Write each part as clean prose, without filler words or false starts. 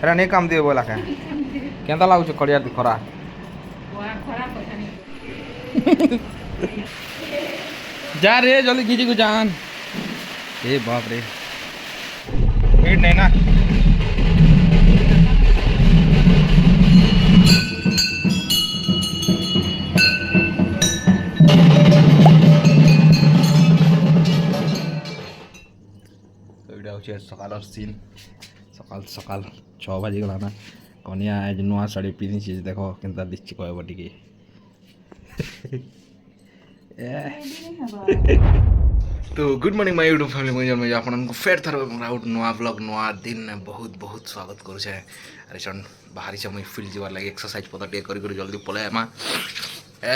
ଏଟା ନେଇ କାମ ଦିଏ ବୋଇଲା କାଁ କେନ୍ତା ଲାଗୁଛି ଖଡ଼ିଆ ଖରା जा रे जल्दी खींची को जान ए बाप रे भीड़ नहीं ना सकाल सीन सकाल सकाल 6 बजे गला ना कनिया आज नुआ साड़ी पिंधि देख केन्ता दिखी कहब टिके तो good morning my YouTube family मैं आपको फेर थर आउट नुआ ब्लॉग नुआ दिन बहुत बहुत स्वागत करुचे अरे चल बाहरी से मुझे फील्ड जीवार लगे एक्सरसाइज पता टे कर जल्दी पलै आमा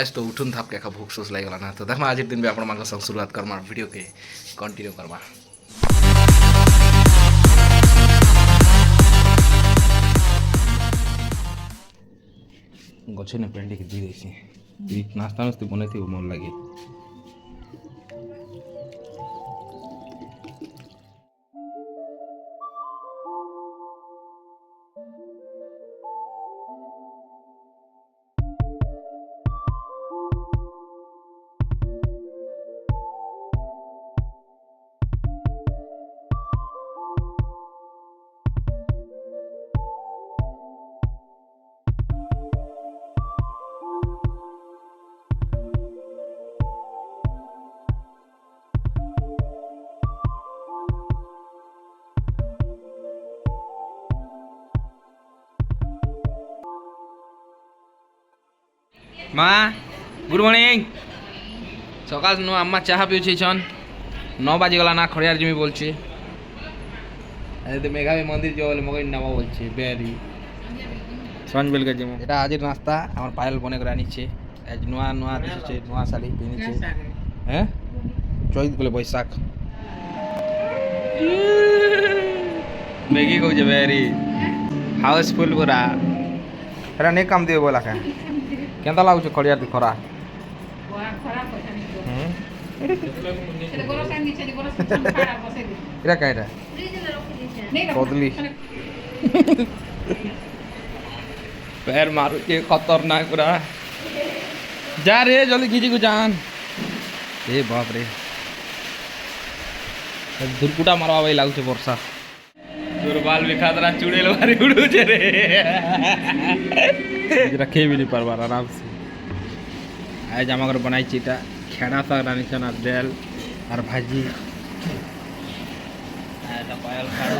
एज तो उठुन थाप के भूख सोच लगे ना तो देखा आज दिन भी आप संग शुरुआत करमा वीडियो के कंटिन्यू करमा गचे ने पेंडी के दी देसी नाश्ता नास्ती बने थी मन लगे माँ गुड मॉर्निंग सकाल नु अम्मा चाह पिछे छन 9 बजे गला ना खड़ियार जिमी बोलछे अरे मेघा भी मंदिर जो बोले मगई नामा बोलछे बेरी संज बेल के जिमो एटा आज नाश्ता हमर पायल बने करा नीचे आज नुआ नुआ दिछे नुआ साड़ी पिनिछे हैं चोइद बोले बैसाख मेगी को जे बेरी हाउसफुल पूरा एटा ने काम दियो बोला का केन्ता लाଗୁଛି ଖଡ଼ିଆ ଖରା ଏଟା କାଇଟା କଦଲି पैर मारू के खतरनाक पूरा जा रे जल्दी खींची को जान ए बाप रे दुर्कुटा मारवा भाई लाଗୁଛି ବର୍ଷା दुर्बाल भी खातरा चुड़ेल मारी उड़ूचे रे रखे भी नहीं पारबार आराम से आज आम घर बनाई चीटा खेड़ा साग रानी चना दाल और भाजी पायल खाड़ू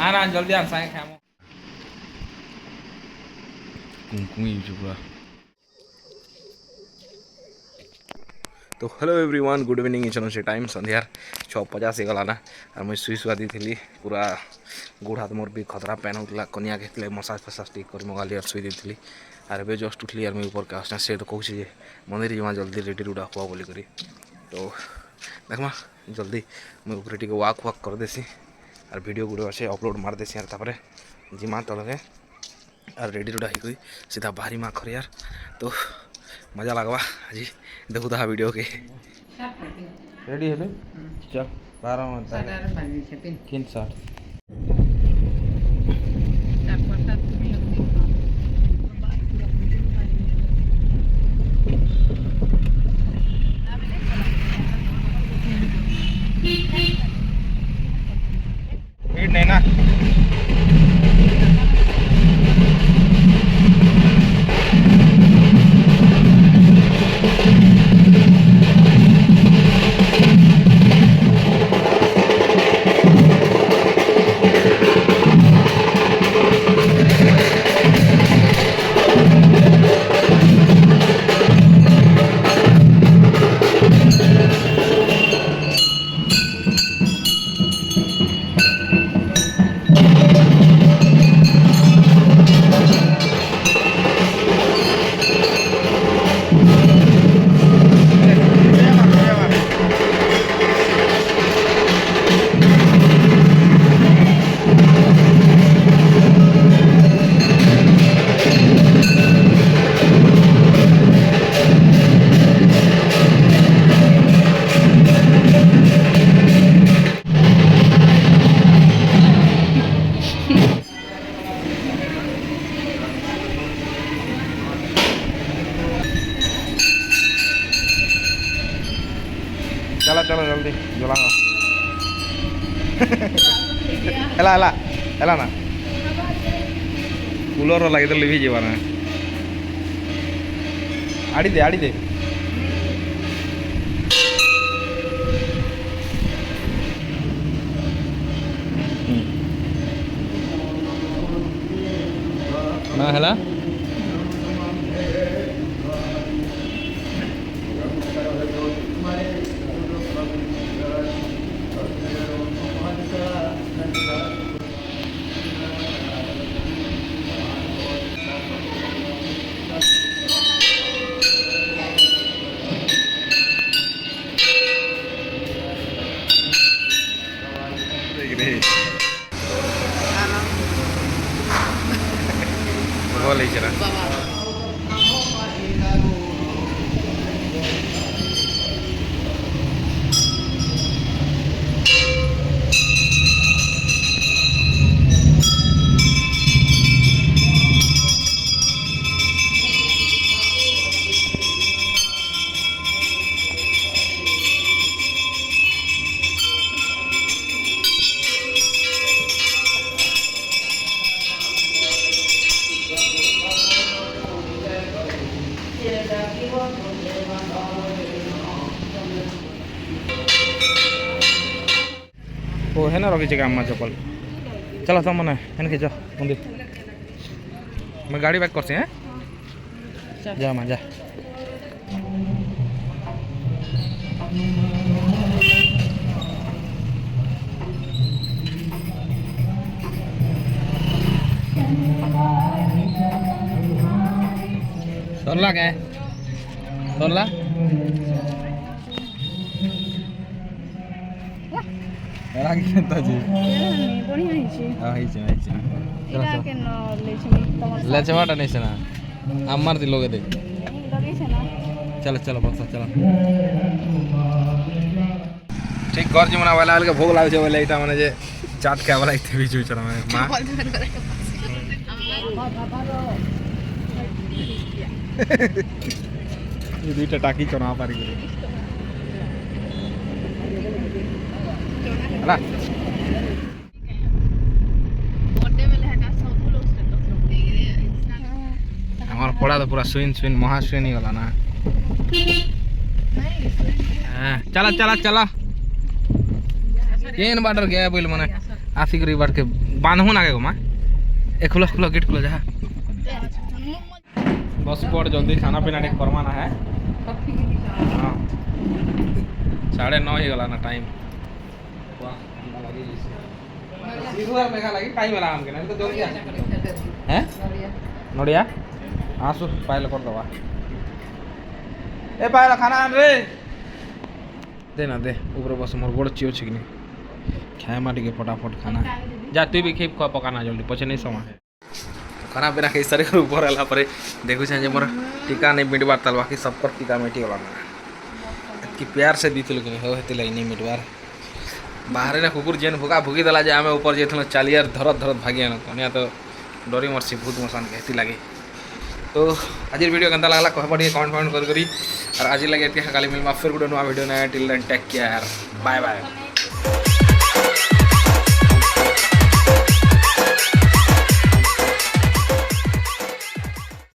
आना जल्दी आन साए खामो कुंकुमी पूरा तो हेलो एवरीवन गुड इवनिंग चलो से टाइम संध्यार 6:50 गलाना और मुझे शुई शुआ दी थी पूरा गोड़ हाथ मोर भी खतरा पेन होता कनिया के मसाज फसाज टिक कर मगाली और शुई दी और ए जस्ट उठली और मुझे ऊपर का से तो कहूँ मंदिर जमा जल्दी रेडी रुड़ा हुआ बोली करी तो देखमा जल्दी मुझे ऊपर टी वाक वाक कर देसी और वीडियो गुड़े अच्छे अपलोड मार देसी और तापर जिमा तलके और रेडी रुड़ा ही सीधा बाहरी माँ खरियार तो मजा लगवा आज देखू था वीडियो के रेडी है चल 12 किन शर्ट भीड़ नहीं ना ହେଲା ନା କୁଲର ଲାଗି ତ ଲିଭି ଯିବା ନା ଆଡ଼ି ଦେ ନା ହେଲା ଭଲ ହେଇଛି ନା ओ है ना रखी जगह अम्मा चप्पल चलो तुम मने है के जा मंदिर मैं गाड़ी बैक करते हैं जा मां जा सरला क्या सरला रागी केनता जी बढ़िया हिची हां हिची हिची इरा के न लेछनी तमर लेचवाटा नहीं सेना अम्मार दिल लोगे दे लगे छे ना चलो चलो बस चलो ठीक घर जी मना वाला के भोग लागे छे वाला इटा माने जे चाट के वाला इथे भी चुचरा में मां ये दुईटा टाकी चना पारी करे हला बर्थडे में लहका सब लोग स्टेटस लोग दे गए हमार पड़ा तो पूरा स्विन महास्विन ही गला ना हां चला चला चला केन बाटर गया बोल माने आफी करी बार के बांधो ना के मां ए खुलो खुलो गेट खुलो जा बस पड़ जल्दी खाना पीना टे करवाना है हाँ 9:30 ही गला ना टाइम टाइम है हमके ना तो जल्दी हैं नोड़िया आसु पाइल कर दवा ए पाइल खाना आन रे दे ना दे ऊपर बस मोर गोड़ चियो छिकनी खाए माटी के फटाफट खाना जा तू भी खेप खा पकाना जल्दी पछे नहीं समय है खाना पीना खाई सारे ऊपर आला पर देखु जे मोर टीका नहीं मिटबार तल बाकी सब पर टीका मिटी गला कि प्यार से दीथिल कि हो हेते लई नहीं मिटबार बाहर ना कुकुर जेन भुका भुगी दला जे आमे ऊपर जेथल चालियार धरत धरत भागिया न कनिया तो डरी मरसी भूत मसान के हेती लागे तो आज वीडियो केनता लागला कह पड़ी कमेंट कर करी और आज लगे एतिया खाली मिलमा फिर गुड नुआ वीडियो ना till then take care bye bye